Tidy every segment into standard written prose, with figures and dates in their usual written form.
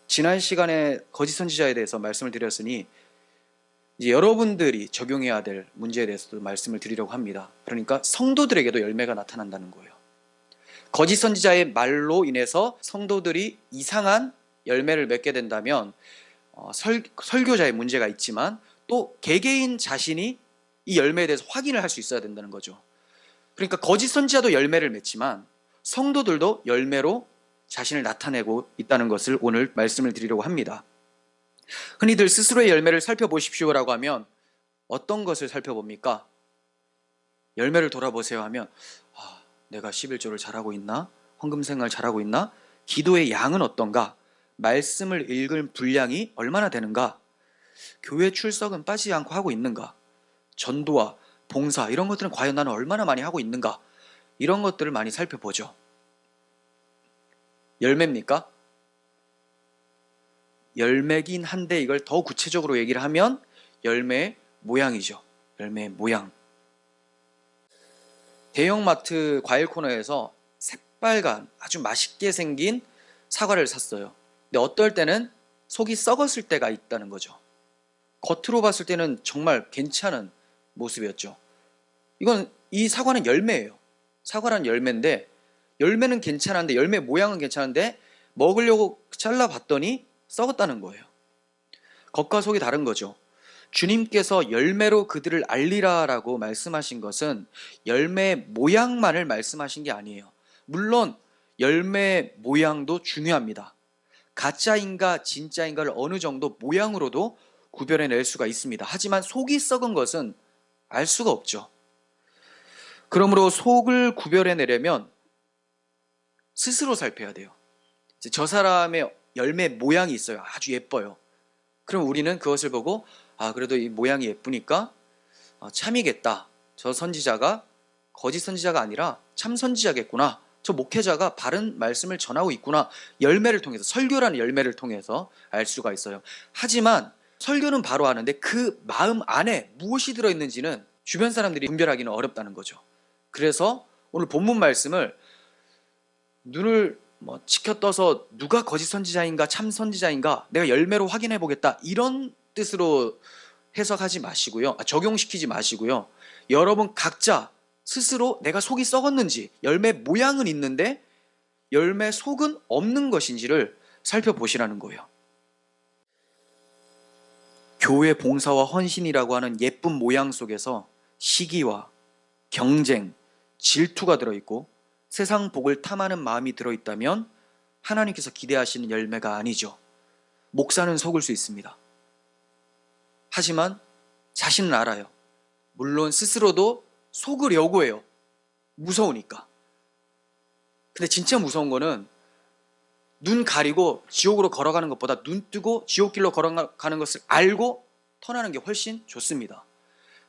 지난 시간에 거짓 선지자에 대해서 말씀을 드렸으니 이제 여러분들이 적용해야 될 문제에 대해서도 말씀을 드리려고 합니다. 그러니까 성도들에게도 열매가 나타난다는 거예요. 거짓 선지자의 말로 인해서 성도들이 이상한 열매를 맺게 된다면 설교자의 문제가 있지만 또 개개인 자신이 이 열매에 대해서 확인을 할 수 있어야 된다는 거죠. 그러니까 거짓 선지자도 열매를 맺지만 성도들도 열매로 자신을 나타내고 있다는 것을 오늘 말씀을 드리려고 합니다. 흔히들 스스로의 열매를 살펴보십시오라고 하면 어떤 것을 살펴봅니까? 열매를 돌아보세요 하면 내가 11조를 잘하고 있나? 헌금 생활 잘하고 있나? 기도의 양은 어떤가? 말씀을 읽을 분량이 얼마나 되는가? 교회 출석은 빠지지 않고 하고 있는가? 전도와 봉사 이런 것들은 과연 나는 얼마나 많이 하고 있는가? 이런 것들을 많이 살펴보죠. 열매입니까? 열매긴 한데 이걸 더 구체적으로 얘기를 하면 열매의 모양이죠. 열매의 모양. 대형마트 과일 코너에서 새빨간 아주 맛있게 생긴 사과를 샀어요. 근데 어떨 때는 속이 썩었을 때가 있다는 거죠. 겉으로 봤을 때는 정말 괜찮은 모습이었죠. 이 사과는 열매예요. 사과란 열매인데 열매는 괜찮은데 열매 모양은 괜찮은데 먹으려고 잘라봤더니 썩었다는 거예요. 겉과 속이 다른 거죠. 주님께서 열매로 그들을 알리라라고 말씀하신 것은 열매의 모양만을 말씀하신 게 아니에요. 물론 열매의 모양도 중요합니다. 가짜인가 진짜인가를 어느 정도 모양으로도 구별해낼 수가 있습니다. 하지만 속이 썩은 것은 알 수가 없죠. 그러므로 속을 구별해내려면 스스로 살펴야 돼요. 저 사람의 열매 모양이 있어요. 아주 예뻐요. 그럼 우리는 그것을 보고 그래도 이 모양이 예쁘니까 참이겠다. 저 선지자가 거짓 선지자가 아니라 참 선지자겠구나. 저 목회자가 바른 말씀을 전하고 있구나. 열매를 통해서, 설교라는 열매를 통해서 알 수가 있어요. 하지만 설교는 바로 아는데 그 마음 안에 무엇이 들어있는지는 주변 사람들이 분별하기는 어렵다는 거죠. 그래서 오늘 본문 말씀을 눈을 치켜떠서 누가 거짓 선지자인가 참 선지자인가 내가 열매로 확인해 보겠다 이런 뜻으로 해석하지 마시고요. 적용시키지 마시고요. 여러분 각자 스스로 내가 속이 썩었는지 열매 모양은 있는데 열매 속은 없는 것인지를 살펴보시라는 거예요. 교회 봉사와 헌신이라고 하는 예쁜 모양 속에서 시기와 경쟁, 질투가 들어있고 세상 복을 탐하는 마음이 들어있다면 하나님께서 기대하시는 열매가 아니죠. 목사는 속을 수 있습니다. 하지만 자신은 알아요. 물론 스스로도 속으려고 해요. 무서우니까. 근데 진짜 무서운 거는 눈 가리고 지옥으로 걸어가는 것보다 눈 뜨고 지옥길로 걸어가는 것을 알고 터나는 게 훨씬 좋습니다.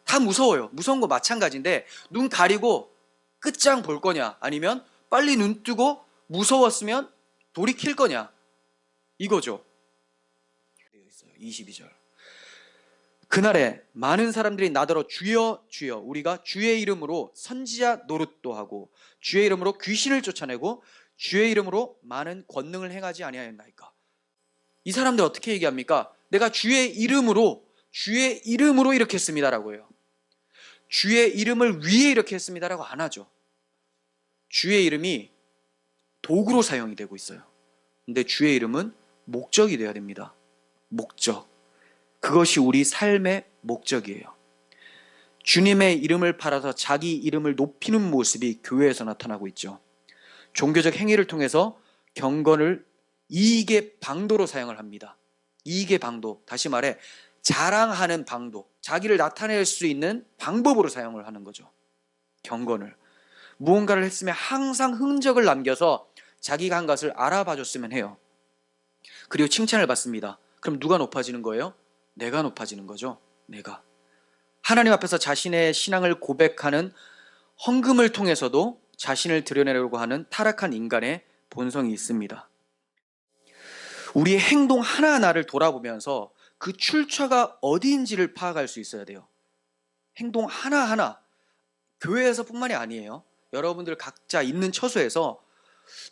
다 무서워요. 무서운 거 마찬가지인데 눈 가리고 끝장 볼 거냐 아니면 빨리 눈 뜨고 무서웠으면 돌이킬 거냐 이거죠. 22절. 그날에 많은 사람들이 나더러 주여 주여 우리가 주의 이름으로 선지자 노릇도 하고 주의 이름으로 귀신을 쫓아내고 주의 이름으로 많은 권능을 행하지 아니하였나이까. 이 사람들 어떻게 얘기합니까? 내가 주의 이름으로 이렇게 했습니다라고 해요. 주의 이름을 위해 이렇게 했습니다라고 안 하죠. 주의 이름이 도구로 사용이 되고 있어요. 근데 주의 이름은 목적이 되어야 됩니다. 목적. 그것이 우리 삶의 목적이에요. 주님의 이름을 팔아서 자기 이름을 높이는 모습이 교회에서 나타나고 있죠. 종교적 행위를 통해서 경건을 이익의 방도로 사용을 합니다. 이익의 방도, 다시 말해 자랑하는 방도, 자기를 나타낼 수 있는 방법으로 사용을 하는 거죠. 경건을. 무언가를 했으면 항상 흔적을 남겨서 자기가 한 것을 알아봐 줬으면 해요. 그리고 칭찬을 받습니다. 그럼 누가 높아지는 거예요? 내가 높아지는 거죠. 내가. 하나님 앞에서 자신의 신앙을 고백하는 헌금을 통해서도 자신을 드러내려고 하는 타락한 인간의 본성이 있습니다. 우리의 행동 하나하나를 돌아보면서 그 출처가 어디인지를 파악할 수 있어야 돼요. 행동 하나하나. 교회에서뿐만이 아니에요. 여러분들 각자 있는 처소에서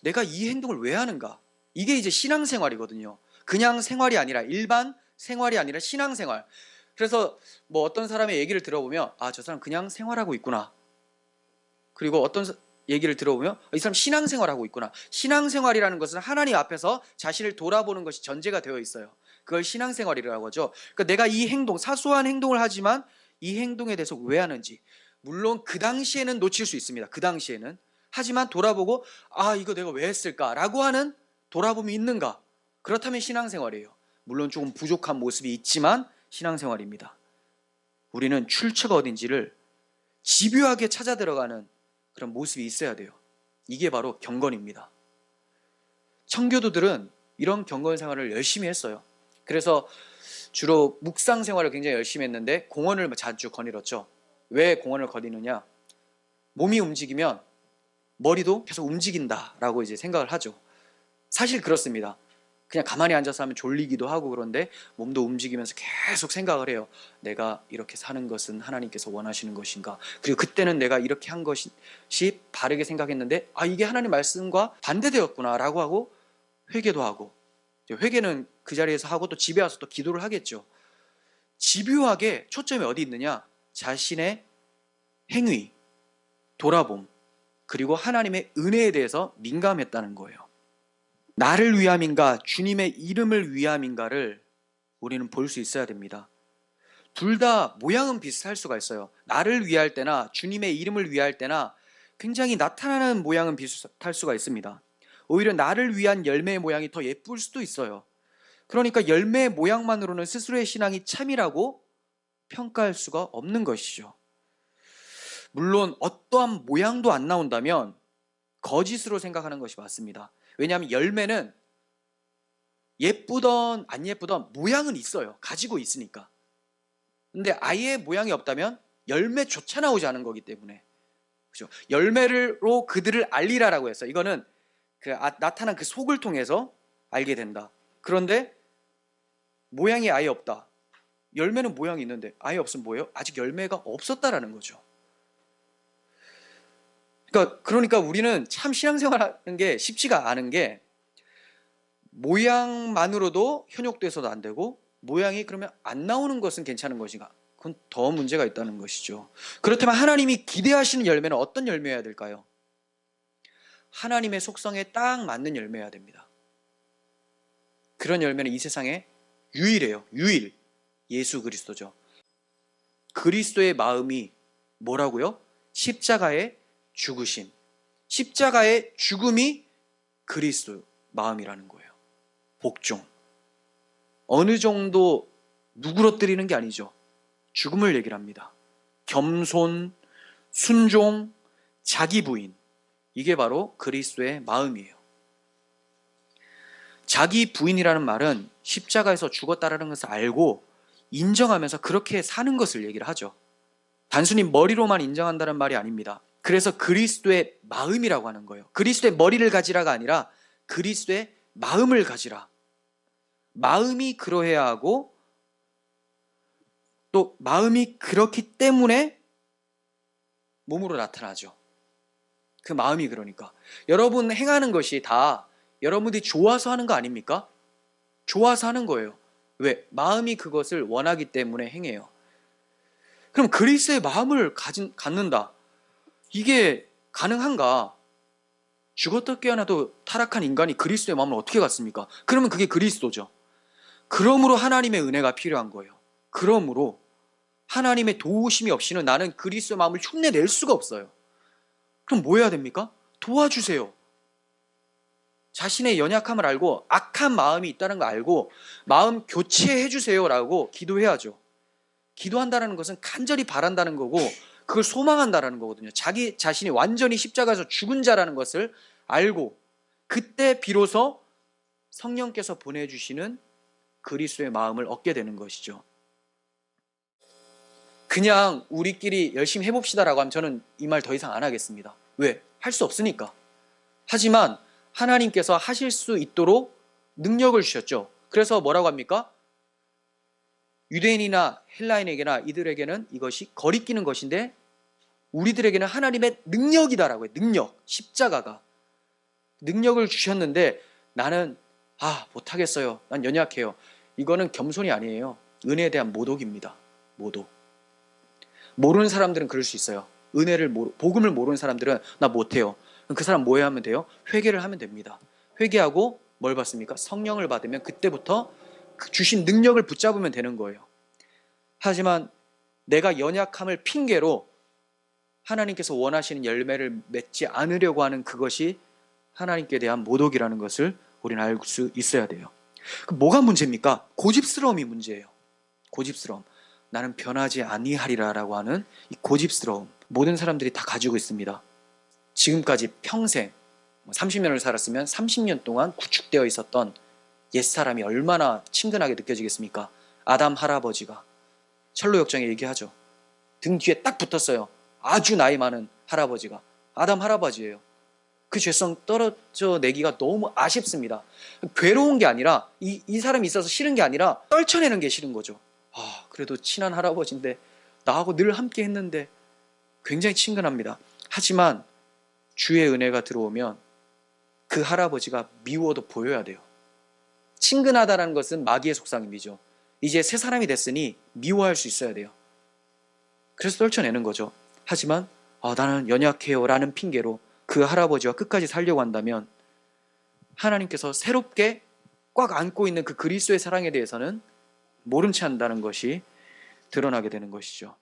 내가 이 행동을 왜 하는가? 이게 이제 신앙생활이거든요. 그냥 생활이 아니라 일반 생활이 아니라 신앙생활. 그래서 뭐 어떤 사람의 얘기를 들어보면 저 사람 그냥 생활하고 있구나. 그리고 어떤 얘기를 들어보면 이 사람 신앙생활하고 있구나. 신앙생활이라는 것은 하나님 앞에서 자신을 돌아보는 것이 전제가 되어 있어요. 그걸 신앙생활이라고 하죠. 그러니까 내가 이 행동, 사소한 행동을 하지만 이 행동에 대해서 왜 하는지, 물론 그 당시에는 놓칠 수 있습니다. 그 당시에는. 하지만 돌아보고 이거 내가 왜 했을까라고 하는 돌아봄이 있는가? 그렇다면 신앙생활이에요. 물론 조금 부족한 모습이 있지만 신앙생활입니다. 우리는 출처가 어딘지를 집요하게 찾아 들어가는 그런 모습이 있어야 돼요. 이게 바로 경건입니다. 청교도들은 이런 경건 생활을 열심히 했어요. 그래서 주로 묵상 생활을 굉장히 열심히 했는데 공원을 자주 거닐었죠. 왜 공원을 거니느냐? 몸이 움직이면 머리도 계속 움직인다라고 이제 생각을 하죠. 사실 그렇습니다. 그냥 가만히 앉아서 하면 졸리기도 하고 그런데 몸도 움직이면서 계속 생각을 해요. 내가 이렇게 사는 것은 하나님께서 원하시는 것인가? 그리고 그때는 내가 이렇게 한 것이 바르게 생각했는데 이게 하나님 말씀과 반대되었구나 라고 하고 회개도 하고, 회개는 그 자리에서 하고 또 집에 와서 또 기도를 하겠죠. 집요하게 초점이 어디 있느냐? 자신의 행위, 돌아봄, 그리고 하나님의 은혜에 대해서 민감했다는 거예요. 나를 위함인가 주님의 이름을 위함인가를 우리는 볼 수 있어야 됩니다. 둘 다 모양은 비슷할 수가 있어요. 나를 위할 때나 주님의 이름을 위할 때나 굉장히 나타나는 모양은 비슷할 수가 있습니다. 오히려 나를 위한 열매의 모양이 더 예쁠 수도 있어요. 그러니까 열매의 모양만으로는 스스로의 신앙이 참이라고 평가할 수가 없는 것이죠. 물론 어떠한 모양도 안 나온다면 거짓으로 생각하는 것이 맞습니다. 왜냐하면 열매는 예쁘던 안 예쁘던 모양은 있어요. 가지고 있으니까. 근데 아예 모양이 없다면 열매조차 나오지 않은 거기 때문에, 그렇죠? 열매로 그들을 알리라라고 했어요. 이거는 나타난 그 속을 통해서 알게 된다. 그런데 모양이 아예 없다. 열매는 모양이 있는데 아예 없으면 뭐예요? 아직 열매가 없었다라는 거죠. 그러니까 우리는 참 신앙생활하는 게 쉽지가 않은 게, 모양만으로도 현혹돼서도 안 되고 모양이 그러면 안 나오는 것은 괜찮은 것인가? 그건 더 문제가 있다는 것이죠. 그렇다면 하나님이 기대하시는 열매는 어떤 열매여야 될까요? 하나님의 속성에 딱 맞는 열매여야 됩니다. 그런 열매는 이 세상에 유일해요. 유일. 예수 그리스도죠. 그리스도의 마음이 뭐라고요? 십자가의 죽으심. 십자가의 죽음이 그리스도 마음이라는 거예요. 복종. 어느 정도 누그러뜨리는 게 아니죠. 죽음을 얘기를 합니다. 겸손, 순종, 자기 부인. 이게 바로 그리스도의 마음이에요. 자기 부인이라는 말은 십자가에서 죽었다라는 것을 알고 인정하면서 그렇게 사는 것을 얘기를 하죠. 단순히 머리로만 인정한다는 말이 아닙니다. 그래서 그리스도의 마음이라고 하는 거예요. 그리스도의 머리를 가지라가 아니라 그리스도의 마음을 가지라. 마음이 그러해야 하고 또 마음이 그렇기 때문에 몸으로 나타나죠. 그 마음이 그러니까. 여러분 행하는 것이 다 여러분들이 좋아서 하는 거 아닙니까? 좋아서 하는 거예요. 왜? 마음이 그것을 원하기 때문에 행해요. 그럼 그리스도의 마음을 갖는다. 이게 가능한가? 죽었다 깨어나도 타락한 인간이 그리스도의 마음을 어떻게 갖습니까? 그러면 그게 그리스도죠. 그러므로 하나님의 은혜가 필요한 거예요. 그러므로 하나님의 도우심이 없이는 나는 그리스도의 마음을 흉내낼 수가 없어요. 그럼 뭐 해야 됩니까? 도와주세요. 자신의 연약함을 알고 악한 마음이 있다는 걸 알고 마음 교체해 주세요라고 기도해야죠. 기도한다는 것은 간절히 바란다는 거고 그걸 소망한다는 거거든요. 자기 자신이 완전히 십자가에서 죽은 자라는 것을 알고 그때 비로소 성령께서 보내주시는 그리스도의 마음을 얻게 되는 것이죠. 그냥 우리끼리 열심히 해봅시다라고 하면 저는 이 말 더 이상 안 하겠습니다. 왜? 할 수 없으니까. 하지만 하나님께서 하실 수 있도록 능력을 주셨죠. 그래서 뭐라고 합니까? 유대인이나 헬라인에게나 이들에게는 이것이 거리끼는 것인데 우리들에게는 하나님의 능력이다라고 해요. 능력, 십자가가 능력을 주셨는데 나는 아, 못하겠어요. 난 연약해요. 이거는 겸손이 아니에요. 은혜에 대한 모독입니다. 모독. 모르는 사람들은 그럴 수 있어요. 복음을 모르는 사람들은 나 못해요. 그럼 그 사람 뭐 해야 하면 돼요? 회개를 하면 됩니다. 회개하고 뭘 받습니까? 성령을 받으면 그때부터 그 주신 능력을 붙잡으면 되는 거예요. 하지만 내가 연약함을 핑계로 하나님께서 원하시는 열매를 맺지 않으려고 하는 그것이 하나님께 대한 모독이라는 것을 우리는 알 수 있어야 돼요. 그럼 뭐가 문제입니까? 고집스러움이 문제예요. 고집스러움. 나는 변하지 아니하리라라고 하는 이 고집스러움. 모든 사람들이 다 가지고 있습니다. 지금까지 평생 30년을 살았으면 30년 동안 구축되어 있었던 옛사람이 얼마나 친근하게 느껴지겠습니까? 아담 할아버지가 철로 역정에 얘기하죠. 등 뒤에 딱 붙었어요. 아주 나이 많은 할아버지가. 아담 할아버지예요. 그 죄성 떨어져 내기가 너무 아쉽습니다. 괴로운 게 아니라 이 사람이 있어서 싫은 게 아니라 떨쳐내는 게 싫은 거죠. 아, 그래도 친한 할아버지인데 나하고 늘 함께 했는데 굉장히 친근합니다. 하지만 주의 은혜가 들어오면 그 할아버지가 미워도 보여야 돼요. 친근하다는 것은 마귀의 속삭임이죠. 이제 새 사람이 됐으니 미워할 수 있어야 돼요. 그래서 떨쳐내는 거죠. 하지만 나는 연약해요 라는 핑계로 그 할아버지와 끝까지 살려고 한다면 하나님께서 새롭게 꽉 안고 있는 그 그리스도의 사랑에 대해서는 모른 채 한다는 것이 드러나게 되는 것이죠.